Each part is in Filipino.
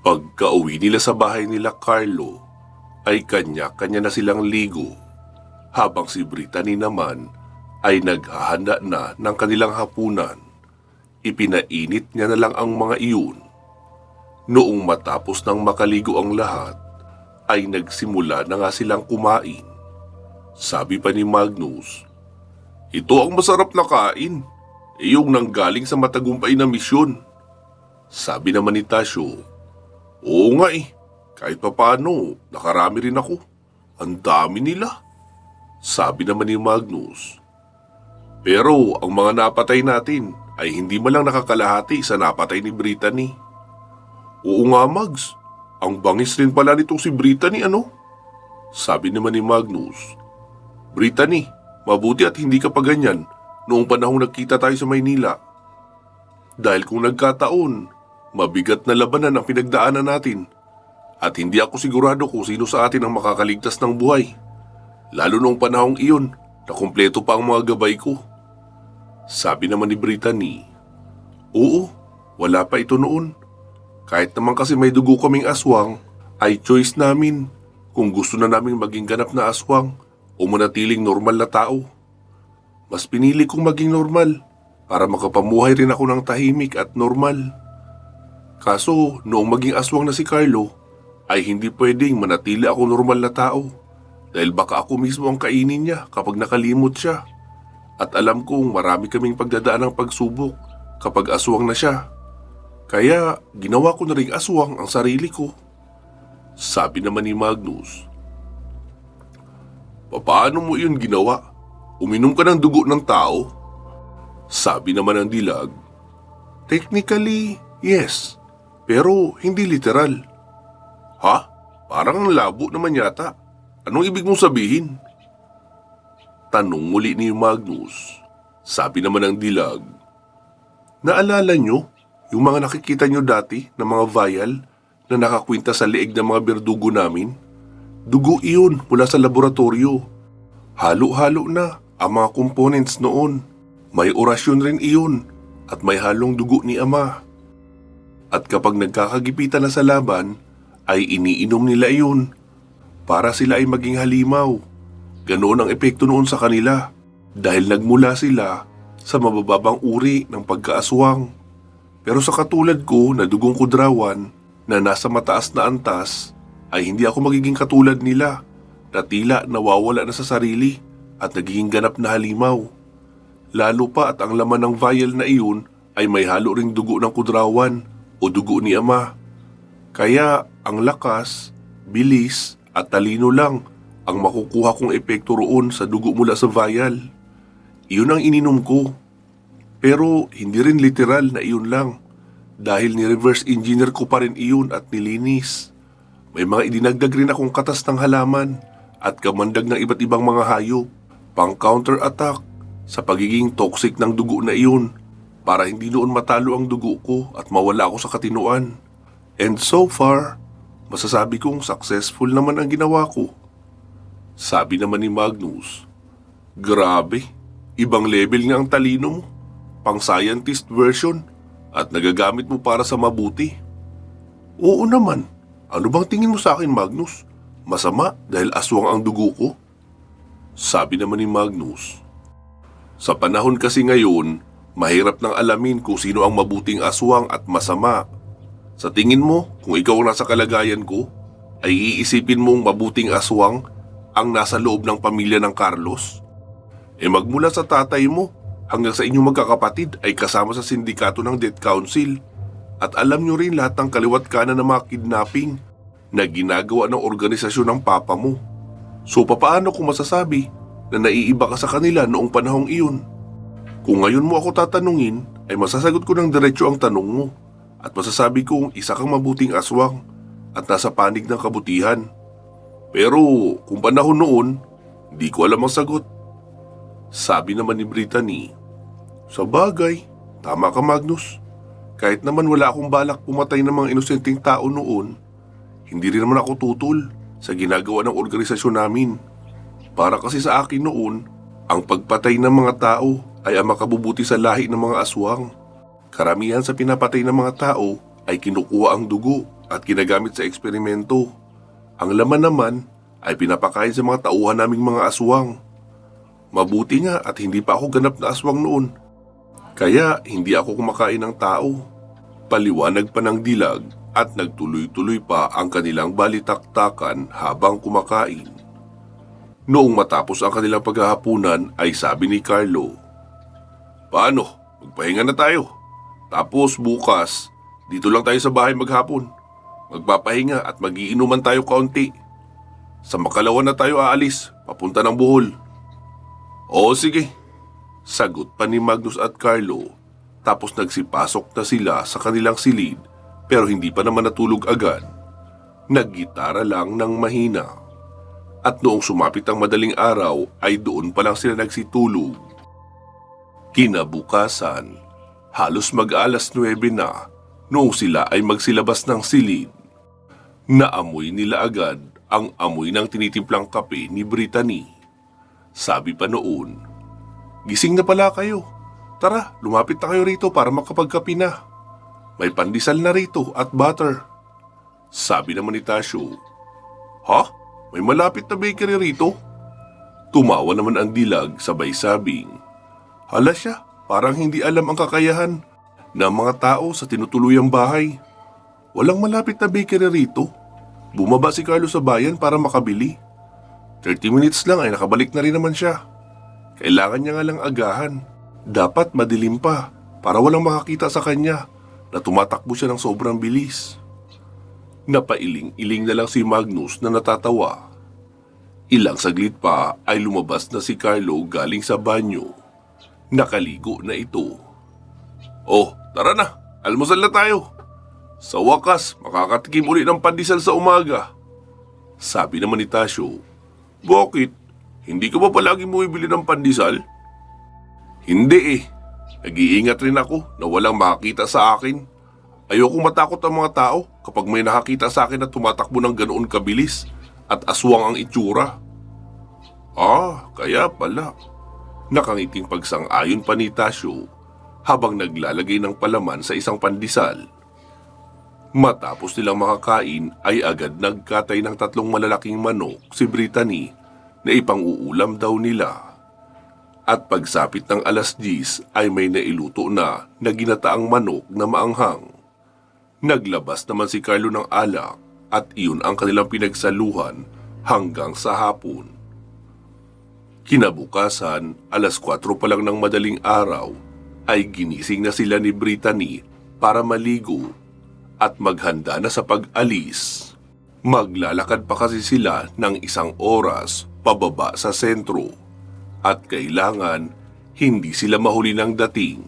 Pagka-uwi nila sa bahay nila Carlo, ay kanya-kanya na silang ligo, habang si Brittany naman ay naghahanda na ng kanilang hapunan. Ipinainit niya na lang ang mga iyon. Noong matapos ng makaligo ang lahat, ay nagsimula na nga silang kumain. Sabi pa ni Magnus, "Ito ang masarap na kain, yung nanggaling sa matagumpay na misyon." Sabi naman ni Tasyo, "Oo nga eh, kahit papaano, nakarami rin ako. Ang dami nila." Sabi naman ni Magnus, "Pero ang mga napatay natin ay hindi man lang nakakalahati sa napatay ni Brittany." "Oo nga, Mags, ang bangis rin pala nitong si Brittany ano?" Sabi naman ni Magnus, "Brittany, mabuti at hindi ka pa ganyan noong panahong nagkita tayo sa Maynila. Dahil kung nagkataon, mabigat na labanan ang pinagdaanan natin at hindi ako sigurado kung sino sa atin ang makakaligtas ng buhay. Lalo noong panahong iyon na kumpleto pa ang mga gabay ko." Sabi naman ni Brittany, "Oo, wala pa ito noon. Kahit naman kasi may dugo kaming aswang, ay choice namin kung gusto na naming maging ganap na aswang o manatiling normal na tao. Mas pinili kong maging normal para makapamuhay rin ako ng tahimik at normal. Kaso noong maging aswang na si Carlo, ay hindi pwedeng manatili ako normal na tao dahil baka ako mismo ang kainin niya kapag nakalimot siya. At alam kong marami kaming pagdadaan ng pagsubok kapag aswang na siya. Kaya ginawa ko na ring aswang ang sarili ko." Sabi naman ni Magnus, "Paano mo yun ginawa? Uminom ka ng dugo ng tao?" Sabi naman ng dilag, "Technically, yes. Pero hindi literal." "Ha? Parang ang labo naman yata. Anong ibig mong sabihin?" Tanong muli ni Magnus. Sabi naman ng dilag, "Naalala nyo yung mga nakikita nyo dati na mga vial na nakakwinta sa leeg ng mga berdugo namin? Dugo iyon mula sa laboratorio. Halo-halo na ang mga components noon. May orasyon rin iyon at may halong dugo ni Ama. At kapag nagkakagipitan na sa laban, ay iniinom nila iyon para sila ay maging halimaw. Ganoon ang epekto noon sa kanila dahil nagmula sila sa mabababang uri ng pagkaaswang. Pero sa katulad ko na dugong kudrawan na nasa mataas na antas, ay hindi ako magiging katulad nila na tila nawawala na sa sarili at nagiging ganap na halimaw. Lalo pa at ang laman ng vial na iyon ay may halo ring dugo ng kudrawan o dugo ni Ama. Kaya ang lakas, bilis at talino lang ang makukuha kong epekto roon sa dugo mula sa vial. Iyon ang ininom ko. Pero hindi rin literal na iyon lang dahil ni-reverse engineer ko pa rin iyon at nilinis. May mga idinagdag rin akong katas ng halaman at kamandag ng iba't ibang mga hayop pang counter-attack sa pagiging toxic ng dugo na iyon para hindi noon matalo ang dugo ko at mawala ako sa katinuan. And so far, masasabi kong successful naman ang ginawa ko." Sabi naman ni Magnus, "Grabe, ibang level nga ang talino mo. Pang scientist version at nagagamit mo para sa mabuti." "Oo naman. Ano bang tingin mo sa akin, Magnus? Masama dahil aswang ang dugo ko?" Sabi naman ni Magnus, "Sa panahon kasi ngayon, mahirap nang alamin kung sino ang mabuting aswang at masama. Sa tingin mo, kung ikaw ang nasa kalagayan ko, ay iisipin mong mabuting aswang ang nasa loob ng pamilya ng Carlos? Magmula sa tatay mo hanggang sa inyong magkakapatid ay kasama sa sindikato ng Death Council at alam nyo rin lahat ng kaliwat kanan ng mga kidnapping na ginagawa ng organisasyon ng papa mo. So papaano kung masasabi na naiiba ka sa kanila noong panahong iyon? Kung ngayon mo ako tatanungin, ay masasagot ko ng diretso ang tanong mo at masasabi kong isa kang mabuting aswang at nasa panig ng kabutihan. Pero kung panahon noon, di ko alam ang sagot." Sabi naman ni Brittany, "Sa bagay, tama ka, Magnus. Kahit naman wala akong balak pumatay ng mga inosenteng tao noon, hindi rin naman ako tutol sa ginagawa ng organisasyon namin. Para kasi sa akin noon, ang pagpatay ng mga tao ay ang makabubuti sa lahi ng mga aswang. Karamihan sa pinapatay ng mga tao ay kinukuha ang dugo at ginagamit sa eksperimento. Ang laman naman ay pinapakain sa mga tauhan naming mga aswang. Mabuti nga at hindi pa ako ganap na aswang noon. Kaya hindi ako kumakain ng tao. Paliwanag pa ng dilag at nagtuloy-tuloy pa ang kanilang balitaktakan habang kumakain. Noong matapos ang kanilang paghahapunan ay sabi ni Carlo, "Paano? Magpahinga na tayo. Tapos bukas, dito lang tayo sa bahay maghapon. Magpapahinga at magiinuman tayo kaunti. Sa Makalawa na tayo aalis, papunta ng Bohol." "Oo, sige," sagot pa ni Magnus at Carlo. Tapos nagsipasok na sila sa kanilang silid pero hindi pa naman natulog agad. Naggitara lang ng mahina. At noong sumapit ang madaling araw ay doon pa lang sila nagsitulog. Kinabukasan, halos mag-alas 9 na noong sila ay magsilabas ng silid. Naamoy nila agad ang amoy ng tinitimplang kape ni Brittany. Sabi pa noon, "Gising na pala kayo. Tara, lumapit na kayo rito para makapagkape na. May pandesal na rito at butter." Sabi naman ni Tasyo, "Ha? May malapit na bakery rito?" Tumawa naman ang dilag sabay sabing, "Hala siya, parang hindi alam ang kakayahan ng mga tao sa tinutuluyang bahay. Walang malapit na bakery rito. Bumaba si Carlo sa bayan para makabili. 30 minutes lang ay nakabalik na rin naman siya. Kailangan niya nga lang agahan. Dapat madilim pa para walang makakita sa kanya na tumatakbo siya ng sobrang bilis." Napailing-iling na lang si Magnus na natatawa. Ilang saglit pa ay lumabas na si Carlo galing sa banyo. Nakaligo na ito. "Oh, tara na, almusal na tayo. Sa wakas, makakatikim ulit ng pandesal sa umaga." Sabi naman ni Tasyo, "Bakit? Hindi ka ba palagi bumibili ng pandesal?" "Hindi eh. Nag-iingat rin ako na walang makakita sa akin. Ayokong matakot ang mga tao kapag may nakakita sa akin na tumatakbo ng ganoon kabilis at aswang ang itsura." "Ah, kaya pala." Nakangiting pagsang-ayon pa ni Tasyo habang naglalagay ng palaman sa isang pandesal. Matapos nilang makakain ay agad nagkatay ng 3 malalaking manok si Brittany na ipang-uulam daw nila. At pagsapit ng alas 10 ay may nailuto na ginataang manok na maanghang. Naglabas naman si Carlo ng alak at iyon ang kanilang pinagsaluhan hanggang sa hapon. Kinabukasan, alas 4 pa lang ng madaling araw ay ginising na sila ni Brittany para maligo at maghanda na sa pag-alis. Maglalakad pa kasi sila ng 1 oras pababa sa sentro at kailangan hindi sila mahuli ng dating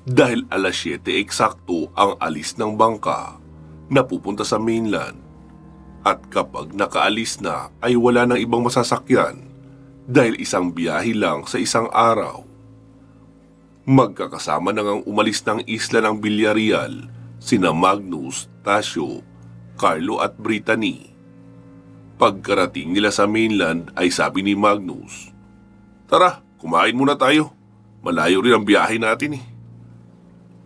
dahil alas 7 eksakto ang alis ng bangka na pupunta sa mainland. At kapag nakaalis na ay wala ng ibang masasakyan dahil isang biyahe lang sa 1 araw. Magkakasama na ngang umalis ng isla ng Villarreal sina Magnus, Tasyo, Carlo at Brittany. Pagkarating nila sa mainland ay sabi ni Magnus, "Tara, kumain muna tayo. Malayo rin ang biyahe natin eh."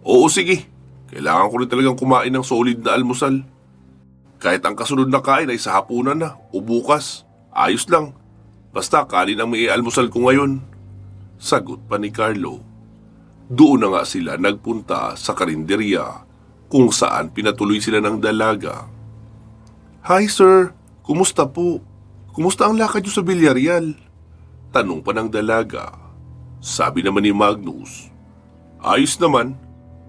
"Oo sige, kailangan ko rin talagang kumain ng solid na almusal. Kahit ang kasunod na kain ay sa hapunan na o bukas, ayos lang. Basta kanin ang may almusal ko ngayon." Sagot pa ni Carlo. Doon na nga sila nagpunta sa karinderya kung saan pinatuloy sila ng dalaga. "Hi sir, kumusta po? Kumusta ang lakad niyo sa Villarreal?" Tanong pa ng dalaga. Sabi naman ni Magnus, "Ayos naman.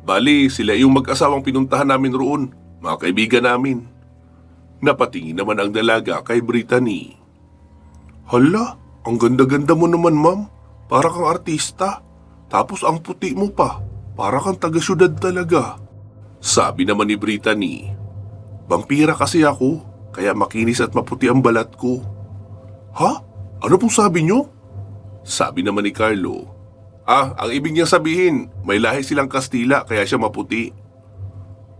Bali, sila yung mag-asawang pinuntahan namin roon, mga kaibigan namin." Napatingin naman ang dalaga kay Brittany. "Hala, ang ganda-ganda mo naman ma'am. Para kang artista. Tapos ang puti mo pa. Para kang taga-syudad talaga." Sabi naman ni Brittany, "Vampira kasi ako, kaya makinis at maputi ang balat ko." "Ha? Ano pong sabi nyo?" Sabi naman ni Carlo, Ang ibig niyang sabihin, may lahi silang Kastila kaya siya maputi."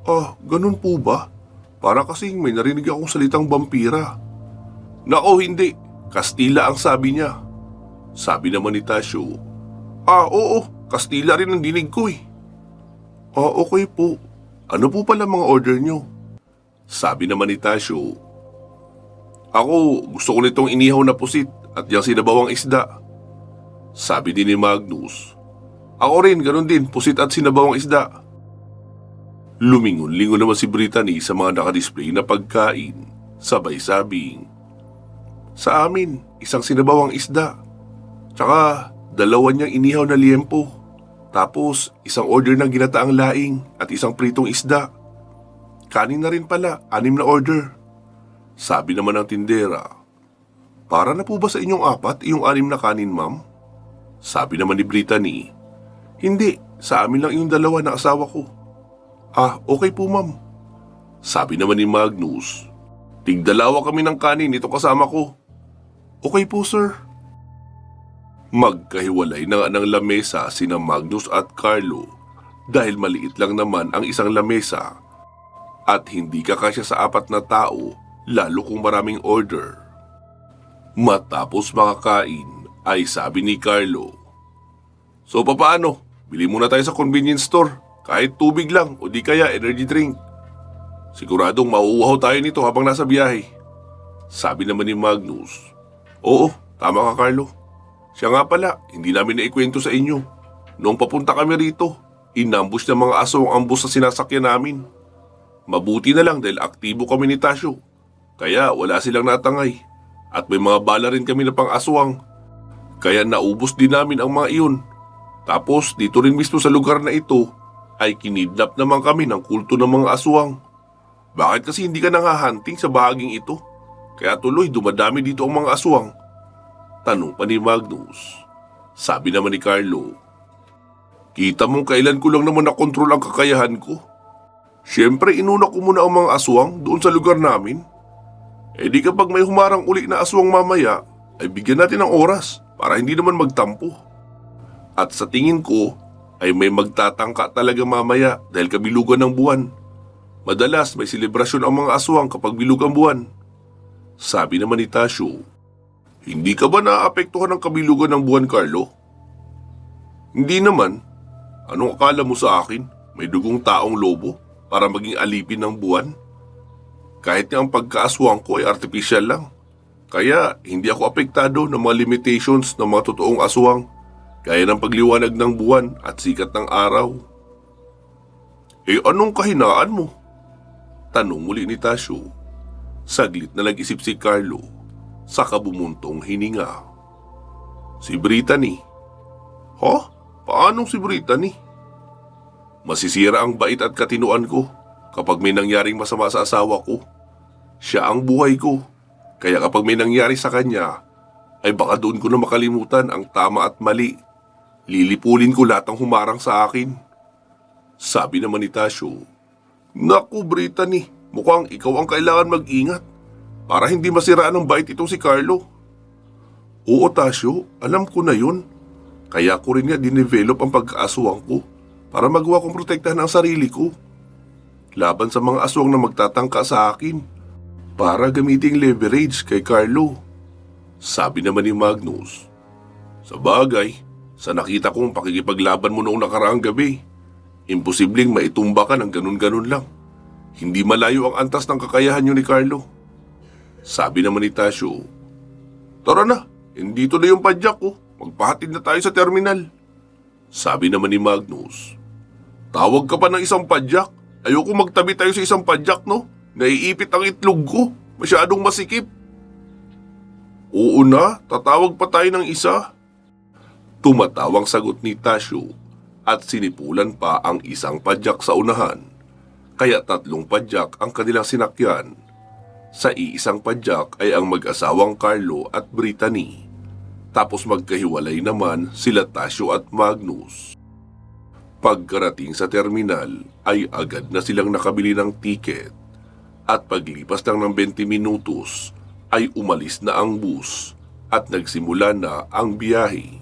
"Ah, ganun po ba? Para kasing may narinig akong salitang vampira." "Nako, hindi. Kastila ang sabi niya." Sabi naman ni Tasyo, Oo, Kastila rin ang dinig ko eh." "Ah, okay po. Ano po pala mga order nyo?" Sabi naman ni Tasyo, ako, gusto ko nitong inihaw na pusit at yung sinabawang isda. Sabi din ni Magnus, ako rin, ganun din, pusit at sinabawang isda. Lumingon-lingon naman si Brittany sa mga nakadisplay na pagkain, sabay sabing, sa amin, isang sinabawang isda, tsaka dalawa niyang inihaw na liempo, tapos isang order ng ginataang laing at isang pritong isda. Kanin na rin pala, 6 na order. Sabi naman ng tindera, para na po ba sa inyong 4 yung 6 na kanin, ma'am? Sabi naman ni Brittany, hindi, sa amin lang yung 2 na asawa ko. Ah, okay po, ma'am. Sabi naman ni Magnus, tig-2 kami ng kanin nito kasama ko. Okay po, sir. Magkahiwalay na nga ng lamesa sina Magnus at Carlo dahil maliit lang naman ang isang lamesa at hindi kakasya sa 4 na tao lalo kung maraming order. Matapos makakain ay sabi ni Carlo, so papaano? Bili muna tayo sa convenience store. Kahit tubig lang o di kaya energy drink. Siguradong mauuhaw tayo nito habang nasa biyahe. Sabi naman ni Magnus, oo, tama ka Carlo. Siya nga pala, hindi namin naikwento sa inyo. Noong papunta kami rito, inambush ng mga aso ang ambus sa sinasakyan namin. Mabuti na lang dahil aktibo kami ni Tasyo. Kaya wala silang natangay. At may mga bala rin kami na pang aswang. Kaya naubos din namin ang mga iyon. Tapos dito rin mismo sa lugar na ito, ay kinidnap naman kami ng kulto ng mga aswang. Bakit kasi hindi ka nanghahanting sa bahaging ito? Kaya tuloy dumadami dito ang mga aswang. Tanong pa ni Magnus. Sabi naman ni Carlo, kita mong kailan ko lang naman nakontrol ang kakayahan ko. Siyempre inuna ko muna ang mga aswang doon sa lugar namin. E di kapag may humarang uli na aswang mamaya, ay bigyan natin ng oras para hindi naman magtampo. At sa tingin ko, ay may magtatangka talaga mamaya dahil kabilugan ng buwan. Madalas may selebrasyon ang mga aswang kapag bilog ang buwan. Sabi naman ni Tasyo, hindi ka ba naapektuhan ng kabilugan ng buwan, Carlo? Hindi naman. Anong akala mo sa akin? May dugong taong lobo para maging alipin ng buwan? Kahit nga ang pagkaaswang ko ay artificial lang. Kaya hindi ako apektado ng mga limitations ng mga totoong aswang. Gaya ng pagliwanag ng buwan at sikat ng araw. Eh anong kahinaan mo? Tanong muli ni Tasyo. Saglit na nag-isip si Carlo, saka bumuntong hininga. Si Brittany. Ha? Paanong si Brittany? Masisira ang bait at katinuan ko kapag may nangyaring masama sa asawa ko. Siya ang buhay ko, kaya kapag may nangyari sa kanya, ay baka doon ko na makalimutan ang tama at mali. Lilipulin ko lahat ng humarang sa akin. Sabi naman ni Tasyo, naku Brittany, mukhang ikaw ang kailangan mag-ingat para hindi masiraan ng bait itong si Carlo. Oo Tasyo, alam ko na yun. Kaya ko rin nga dinevelop ang pagkaaswang ko para magawa kong protektahan ang sarili ko. Laban sa mga aswang na magtatangka sa akin para gamiting leverage kay Carlo. Sabi naman ni Magnus, sa bagay, sa nakita kong pakikipaglaban mo noong nakaraang gabi, imposibleng maitumba ka ng ganun-ganun lang. Hindi malayo ang antas ng kakayahan niyo ni Carlo. Sabi naman ni Tasyo, tara na, dito na yung padyak ko. Magpahatid na tayo sa terminal. Sabi naman ni Magnus, tawag ka pa ng isang padyak. Ayoko magtabi tayo sa isang padyak, no? Naiipit ang itlog ko. Masyadong masikip. Oo na, tatawag pa tayo ng isa. Tumatawang sagot ni Tasyo at sinipulan pa ang isang padyak sa unahan. Kaya 3 padyak ang kanilang sinakyan. Sa iisang padyak ay ang mag-asawang Carlo at Brittany. Tapos magkahiwalay naman sila Tasyo at Magnus. Pagkarating sa terminal ay agad na silang nakabili ng tiket. At paglipas lang ng 20 minutos ay umalis na ang bus at nagsimula na ang biyahe.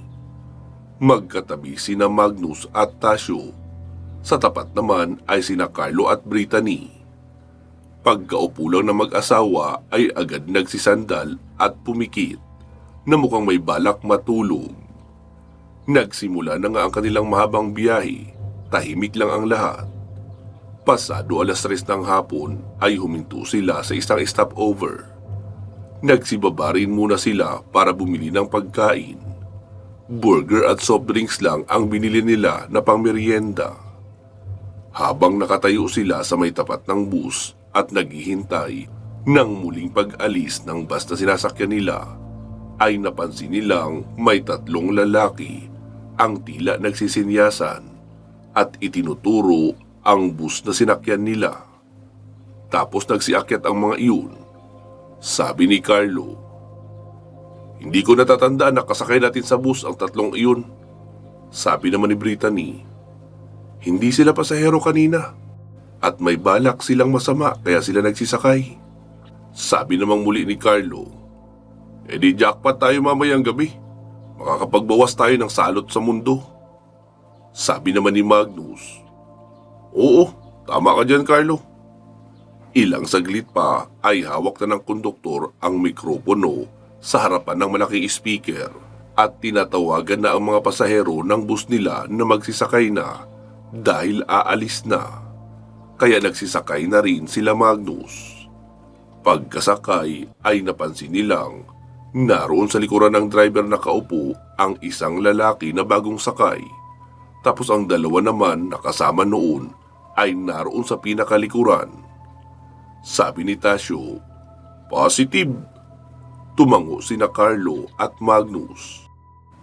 Magkatabi sina Magnus at Tasyo. Sa tapat naman ay sina Carlo at Brittany. Pagkaupo lang ng mag-asawa ay agad nagsisandal at pumikit na mukhang may balak matulog. Nagsimula na nga ang kanilang mahabang biyahe, tahimik lang ang lahat. Pasado 3:00 ng hapon ay huminto sila sa isang stopover. Nagsibaba rin muna sila para bumili ng pagkain. Burger at soft drinks lang ang binili nila na pangmeryenda. Habang nakatayo sila sa may tapat ng bus at naghihintay ng muling pag-alis ng bus na sinasakyan nila, ay napansin nilang may 3 lalaki ang tila nagsisinyasan at itinuturo ang bus na sinakyan nila. Tapos nagsiakyat ang mga iyon. Sabi ni Carlo, "Hindi ko natatandaan na kasakay natin sa bus ang 3 iyon." Sabi naman ni Brittany, "Hindi sila pasahero kanina at may balak silang masama kaya sila nagsisakay." Sabi namang muli ni Carlo, "Di jackpot tayo mamayang gabi. Makakapagbawas tayo ng salot sa mundo." Sabi naman ni Magnus, "Oo, tama ka dyan, Carlo." Ilang saglit pa ay hawak na ng konduktor ang mikropono sa harapan ng malaking speaker at tinatawagan na ang mga pasahero ng bus nila na magsisakay na dahil aalis na. Kaya nagsisakay na rin sila Magnus. Pagkasakay ay napansin nilang naroon sa likuran ng driver na kaupo ang isang lalaki na bagong sakay. Tapos ang 2 naman na kasama noon ay naroon sa pinakalikuran. Sabi ni Tasyo, "Positive." Tumango sina Carlo at Magnus.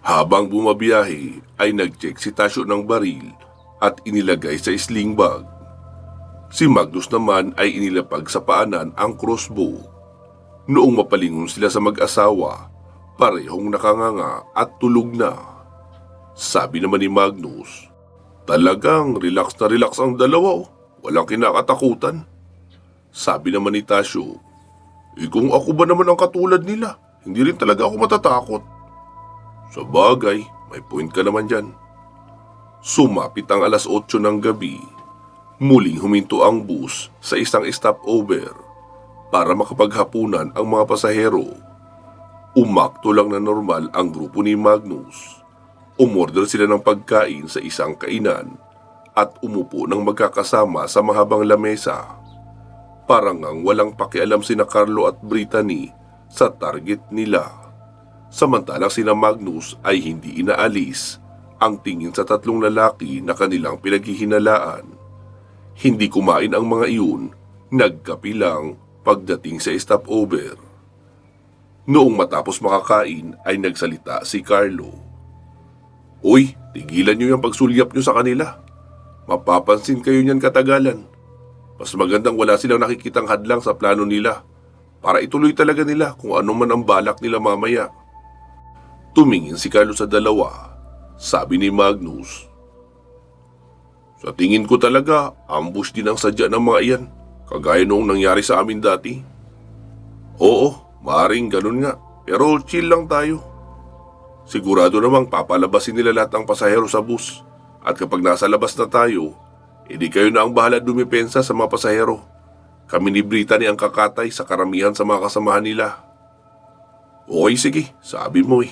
Habang bumabiyahe ay nag-check si Tasyo ng baril at inilagay sa sling bag. Si Magnus naman ay inilapag sa paanan ang crossbow. Noong mapalingon sila sa mag-asawa, parehong nakanganga at tulog na. Sabi naman ni Magnus, "Talagang relax na relax ang dalawa, walang kinakatakutan." Sabi naman ni Tasyo, Kung ako ba naman ang katulad nila, hindi rin talaga ako matatakot." "Sa bagay, may point ka naman dyan." Sumapit ang 8:00 ng gabi. Muling huminto ang bus sa isang stopover para makapaghapunan ang mga pasahero. Umakto lang na normal ang grupo ni Magnus. Umorder sila ng pagkain sa isang kainan at umupo ng magkakasama sa mahabang lamesa. Parang ang walang pakialam sina Carlo at Brittany sa target nila. Samantalang sina Magnus ay hindi inaalis ang tingin sa 3 lalaki na kanilang pinaghihinalaan. Hindi kumain ang mga iyon, nagkape lang pagdating sa stopover. Noong matapos makakain ay nagsalita si Carlo. "Uy, tigilan niyo yung pagsulyap niyo sa kanila. Mapapansin kayo niyan katagalan. Mas magandang wala silang nakikitang hadlang sa plano nila para ituloy talaga nila kung ano man ang balak nila mamaya." Tumingin si Carlo sa dalawa. Sabi ni Magnus, "Sa tingin ko talaga, ambush din ang sadya ng mga iyan, kagaya noong nangyari sa amin dati." "Oo, maaaring ganun nga, pero chill lang tayo. Sigurado namang papalabasin nila lahat ng pasahero sa bus, at kapag nasa labas na tayo, edi kayo na ang bahala dumipensa sa mga pasahero. Kami ni Brittany ang kakatay sa karamihan sa mga kasamahan nila." "Okay, sige, sabi mo eh."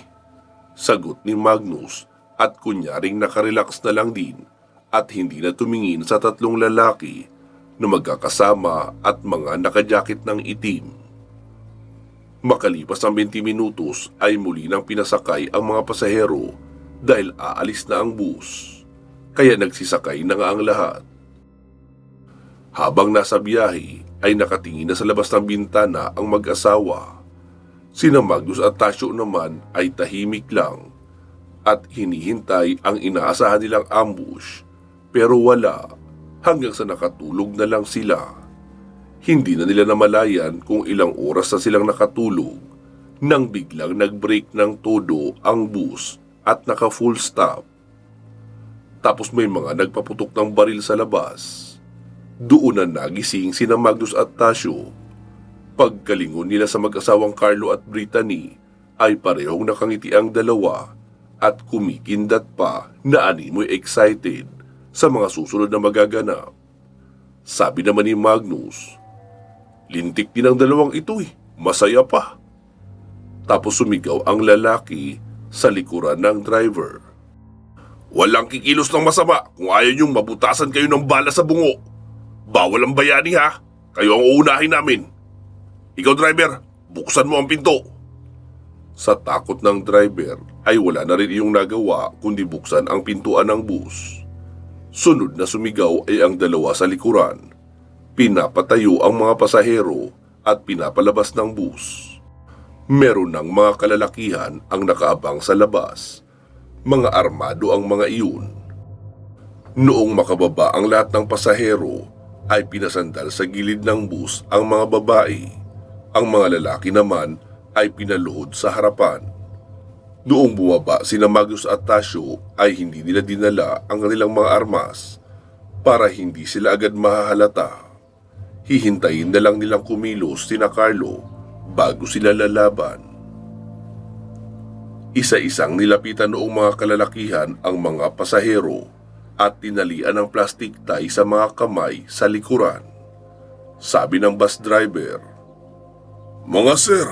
Sagot ni Magnus at kunyaring nakarelax na lang din at hindi na tumingin sa 3 lalaki na magkakasama at mga nakajakit ng itim. Makalipas ang 20 minutos ay muli nang pinasakay ang mga pasahero dahil aalis na ang bus. Kaya nagsisakay na nga ang lahat. Habang nasa biyahe ay nakatingin na sa labas ng bintana ang mag-asawa. Sina Magnus at Tasyo naman ay tahimik lang at hinihintay ang inaasahan nilang ambush, pero wala hanggang sa nakatulog na lang sila. Hindi na nila namalayan kung ilang oras na silang nakatulog nang biglang nag-break ng todo ang bus at naka-full stop. Tapos may mga nagpaputok ng baril sa labas. Doon na nagising sina Magnus at Tasyo. Pagkalingon nila sa mag-asawang Carlo at Brittany ay parehong nakangiti ang dalawa at kumikindat pa na animoy excited sa mga susunod na magaganap. Sabi naman ni Magnus, "Lintik din ang dalawang ito eh, masaya pa." Tapos sumigaw ang lalaki sa likuran ng driver, "Walang kikilos ng masama kung ayaw niyong mabutasan kayo ng bala sa bungo. Bawal ang bayani ha. Kayo ang uunahin namin. Ikaw driver, buksan mo ang pinto. Sa takot ng driver ay wala na rin iyong nagawa kundi buksan ang pintuan ng bus. Sunod na sumigaw ay ang dalawa sa likuran. Pinapatayo ang mga pasahero at pinapalabas ng bus. Meron ng mga kalalakihan ang nakaabang sa labas. Mga armado ang mga iyon. Noong makababa ang lahat ng pasahero, ay pinasandal sa gilid ng bus ang mga babae. Ang mga lalaki naman ay pinaluhod sa harapan. Noong bumaba sina Magnus at Tasio ay hindi nila dinala ang kanilang mga armas para hindi sila agad mahahalata. Hihintayin na lang nilang kumilos sina Carlo bago sila lalaban. Isa-isang nilapitan noong mga kalalakihan ang mga pasahero at tinalian ng plastic tie sa mga kamay sa likuran. Sabi ng bus driver, "Mga sir,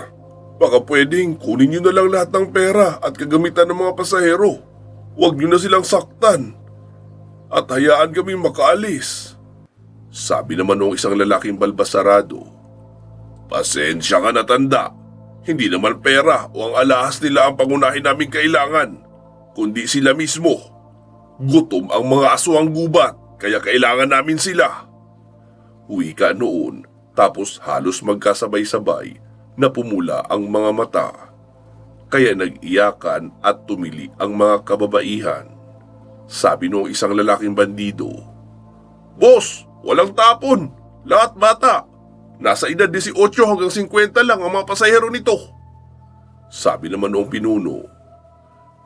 baka pwedeng kunin nyo na lang lahat ng pera at kagamitan ng mga pasahero. Huwag nyo na silang saktan at hayaan kami makaalis." Sabi naman ng isang lalaking balbasarado, "Pasensya ka na tanda, hindi naman pera o ang alahas nila ang pangunahin namin kailangan, kundi sila mismo. Gutom ang mga aswang gubat, kaya kailangan namin sila." Wika noon, tapos halos magkasabay-sabay na pumula ang mga mata. Kaya nag-iyakan at tumili ang mga kababaihan. Sabi noong isang lalaking bandido, "Boss, walang tapon, lahat bata. Nasa edad 18 hanggang 50 lang ang mga pasahero nito." Sabi naman noong pinuno,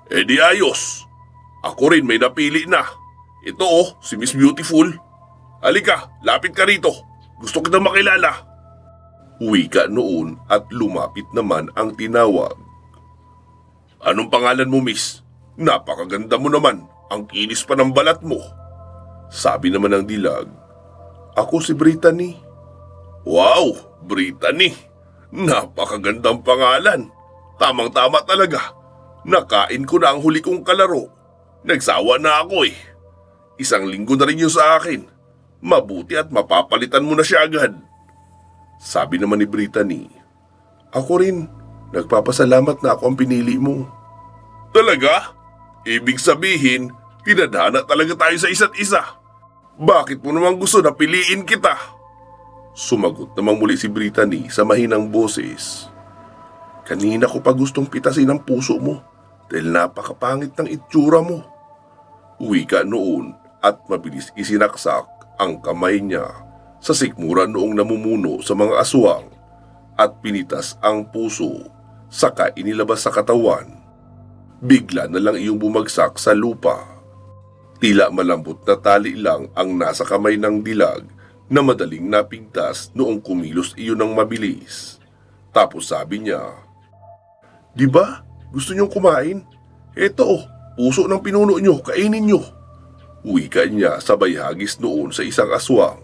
"Eh di ayos. Ako rin may napili na. Ito si Miss Beautiful. Halika, lapit ka rito. Gusto kitang makilala." Wika noon at lumapit naman ang tinawag. "Anong pangalan mo, miss? Napakaganda mo naman. Ang kinis pa ng balat mo." Sabi naman ng dilag, "Ako si Brittany." "Wow, Brittany. Napakagandang pangalan. Tamang-tama talaga. Nakain ko na ang huli kong kalaro. Nagsawa na ako eh. 1 linggo na rin yun sa akin. Mabuti at mapapalitan mo na siya agad." Sabi naman ni Brittany, "Ako rin. Nagpapasalamat na ako ang pinili mo." "Talaga? Ibig sabihin, tinadhana talaga tayo sa isa't isa. Bakit mo naman gusto na piliin kita?" Sumagot naman muli si Brittany sa mahinang boses, "Kanina ko pa gustong pitasin ang puso mo dahil napakapangit ng itsura mo." Wika noon at mabilis isinaksak ang kamay niya sa sikmura noong namumuno sa mga aswang at pinitas ang puso saka inilabas sa katawan. Bigla na lang iyong bumagsak sa lupa. Tila malambot na tali lang ang nasa kamay ng dilag na madaling napigtas noong kumilos iyon ng mabilis. Tapos sabi niya, "Di ba? Gusto niyong kumain? Eto puso ng pinuno niyo, kainin niyo." Wika niya sabay hagis noon sa isang aswang.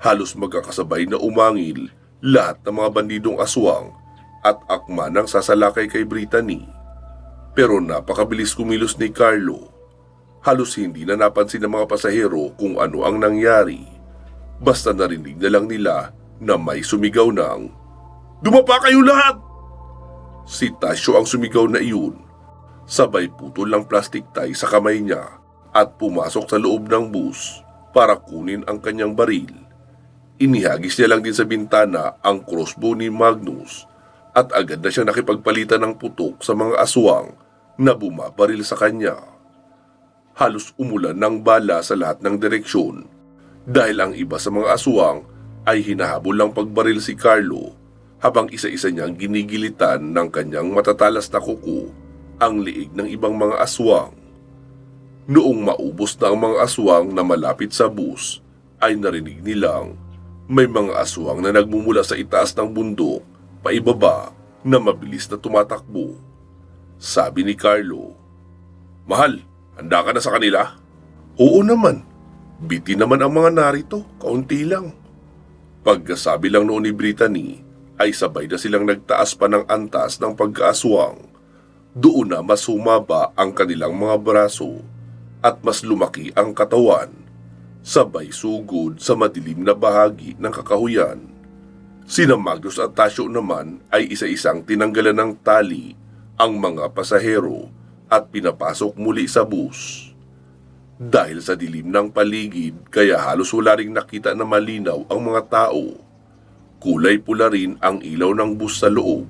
Halos magkakasabay na umangil lahat ng mga bandidong aswang at akma ng sasalakay kay Brittany. Pero napakabilis kumilos ni Carlo. Halos hindi na napansin ng mga pasahero kung ano ang nangyari. Basta narinig na lang nila na may sumigaw ng, "Dumapa kayo lahat!" Si Tasio ang sumigaw na iyon. Sabay putol ng plastic tie sa kamay niya at pumasok sa loob ng bus para kunin ang kanyang baril. Inihagis niya lang din sa bintana ang crossbow ni Magnus at agad na siya nakipagpalitan ng putok sa mga aswang na bumabaril sa kanya. Halos umulan ng bala sa lahat ng direksyon dahil ang iba sa mga aswang ay hinahabol lang pagbaril si Carlo habang isa-isa niyang ginigilitan ng kanyang matatalas na kuko ang liig ng ibang mga aswang. Noong maubos na ang mga aswang na malapit sa bus, ay narinig nilang may mga aswang na nagmumula sa itaas ng bundok paibaba na mabilis na tumatakbo. Sabi ni Carlo, "Mahal, handa ka na sa kanila?" "Oo naman. Biti naman ang mga narito, kaunti lang." Pagkasabi lang noon ni Brittany, ay sabay na silang nagtaas pa ng antas ng pagkaaswang. Doon na mas humaba ang kanilang mga braso at mas lumaki ang katawan. Sabay sugod sa madilim na bahagi ng kakahuyan. Sina Magnus at Tasyo naman ay isa-isang tinanggalan ng tali ang mga pasahero at pinapasok muli sa bus. Dahil sa dilim ng paligid kaya halos wala ring nakita na malinaw ang mga tao. Kulay pula rin ang ilaw ng bus sa loob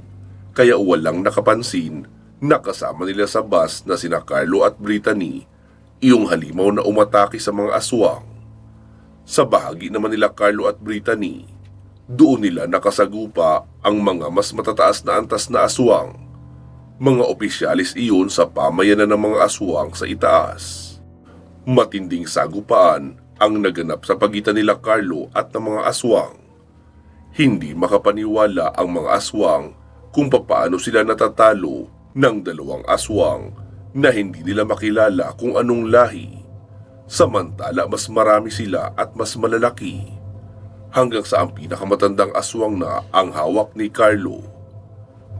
kaya walang nakapansin na kasama nila sa bus na sina Carlo at Brittany iyong halimaw na umatake sa mga aswang. Sa bahagi naman nila Carlo at Brittany, doon nila nakasagupa ang mga mas matataas na antas na aswang. Mga opisyalis iyon sa pamayanan ng mga aswang sa itaas. Matinding sagupaan ang naganap sa pagitan nila Carlo at ng mga aswang. Hindi makapaniwala ang mga aswang kung papaano sila natatalo ng dalawang aswang na hindi nila makilala kung anong lahi. Samantala mas marami sila at mas malalaki. Hanggang sa ang pinakamatandang aswang na ang hawak ni Carlo.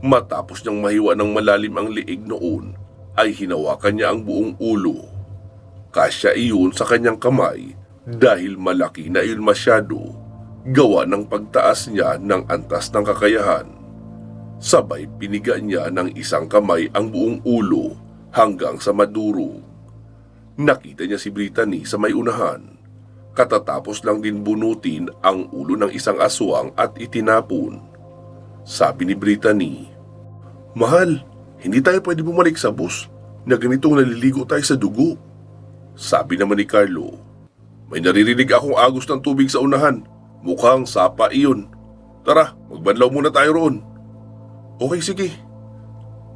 Matapos niyang mahiwa ng malalim ang liig noon, ay hinawakan niya ang buong ulo. Kasya iyon sa kanyang kamay dahil malaki na iyon masyado, gawa ng pagtaas niya ng antas ng kakayahan. Sabay piniga niya ng isang kamay ang buong ulo hanggang sa madurog. Nakita niya si Brittany sa may unahan. Katatapos lang din bunutin ang ulo ng isang aswang at itinapon. Sabi ni Brittany, "Mahal, hindi tayo pwede bumalik sa bus na ganitong naliligo tayo sa dugo." Sabi naman ni Carlo, "May naririnig akong agos ng tubig sa unahan. Mukhang sapa iyon. Tara, magbanlaw muna tayo roon." "Okay, sige."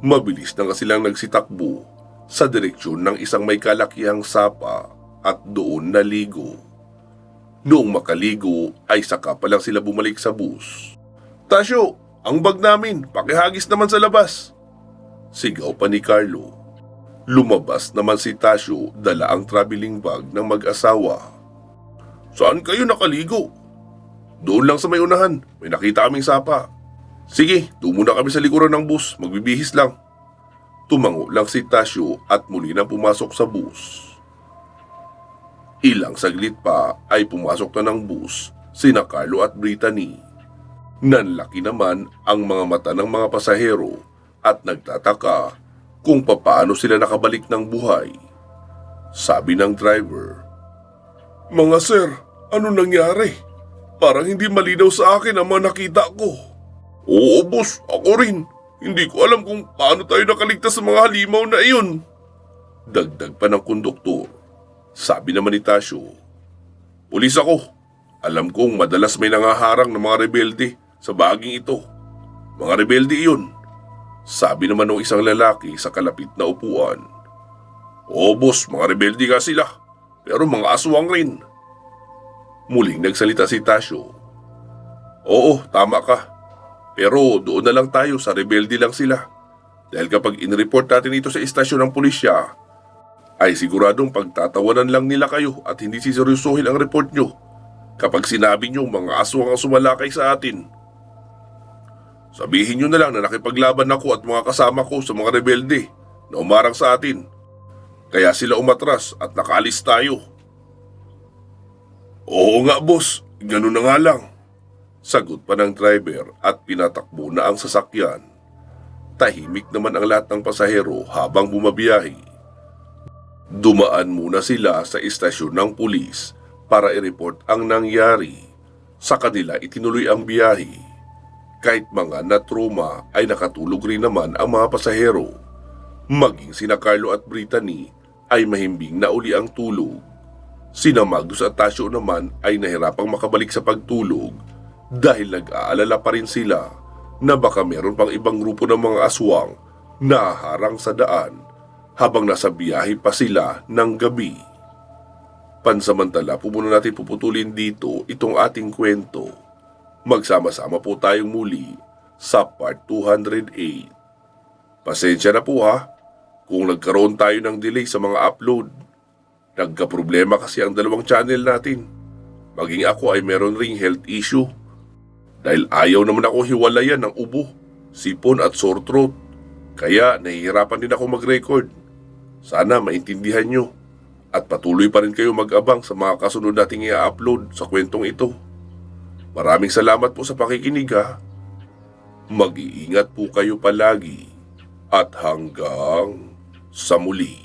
Mabilis na nga silang nagsitakbo sa direksyon ng isang may kalakihang sapa at doon naligo. Noong makaligo ay saka pa lang sila bumalik sa bus. "Tasyo, ang bag namin, pakihagis naman sa labas." Sigaw pa ni Carlo. Lumabas naman si Tasyo, dala ang traveling bag ng mag-asawa. "Saan kayo nakaligo?" "Doon lang sa may unahan, may nakita kaming sapa." "Sige, doon muna kami sa likuran ng bus, magbibihis lang." Tumango lang si Tasyo at muli na pumasok sa bus. Ilang saglit pa ay pumasok na ng bus sina Carlo at Brittany. Nanlaki naman ang mga mata ng mga pasahero at nagtataka kung papaano sila nakabalik ng buhay. Sabi ng driver, "Mga sir, ano nangyari? Parang hindi malinaw sa akin ang mga nakita ko." "Oo boss, ako rin. Hindi ko alam kung paano tayo nakaligtas sa mga halimaw na iyon." Dagdag pa ng konduktor. Sabi naman ni Tasyo, "Pulis ako. Alam kong madalas may nangaharang ng mga rebelde sa bahaging ito. Mga rebelde iyon." Sabi naman ng isang lalaki sa kalapit na upuan. "Oo boss, mga rebelde nga sila, pero mga aswang rin." Muling nagsalita si Tasyo. "Oo, tama ka. Pero doon na lang tayo, sa rebelde lang sila. Dahil kapag inreport natin ito sa istasyon ng pulisya, ay siguradong pagtatawanan lang nila kayo at hindi siseryosohin ang report nyo kapag sinabi nyo mga aswang ang sumalakay sa atin. Sabihin nyo na lang na nakipaglaban ako at mga kasama ko sa mga rebelde na umarang sa atin. Kaya sila umatras at nakaalis tayo." "Oo nga boss, ganun na nga lang." Sagot pa ng driver at pinatakbo na ang sasakyan. Tahimik naman ang lahat ng pasahero habang bumabiyahe. Dumaan muna sila sa istasyon ng pulis para i-report ang nangyari. Sa kanila itinuloy ang biyahe. Kahit mga na-trauma ay nakatulog rin naman ang mga pasahero. Maging sina Carlo at Brittany ay mahimbing na uli ang tulog. Sina Magnus at Tasyo naman ay nahirapang makabalik sa pagtulog dahil nag-aalala pa rin sila na baka meron pang ibang grupo ng mga aswang na harang sa daan habang nasa biyahe pa sila ng gabi. Pansamantala po muna natin puputulin dito itong ating kwento. Magsama-sama po tayong muli sa part 208. Pasensya na po ha kung nagkaroon tayo ng delay sa mga upload. Nagka-problema kasi ang dalawang channel natin. Maging ako ay meron ring health issue. Dahil ayaw naman ako hiwalayan ng ubo, sipon at sore throat. Kaya nahihirapan din ako mag-record. Sana maintindihan nyo. At patuloy pa rin kayo mag-abang sa mga kasunod nating i-upload sa kwentong ito. Maraming salamat po sa pakikinig ha. Mag-iingat po kayo palagi at hanggang sa muli.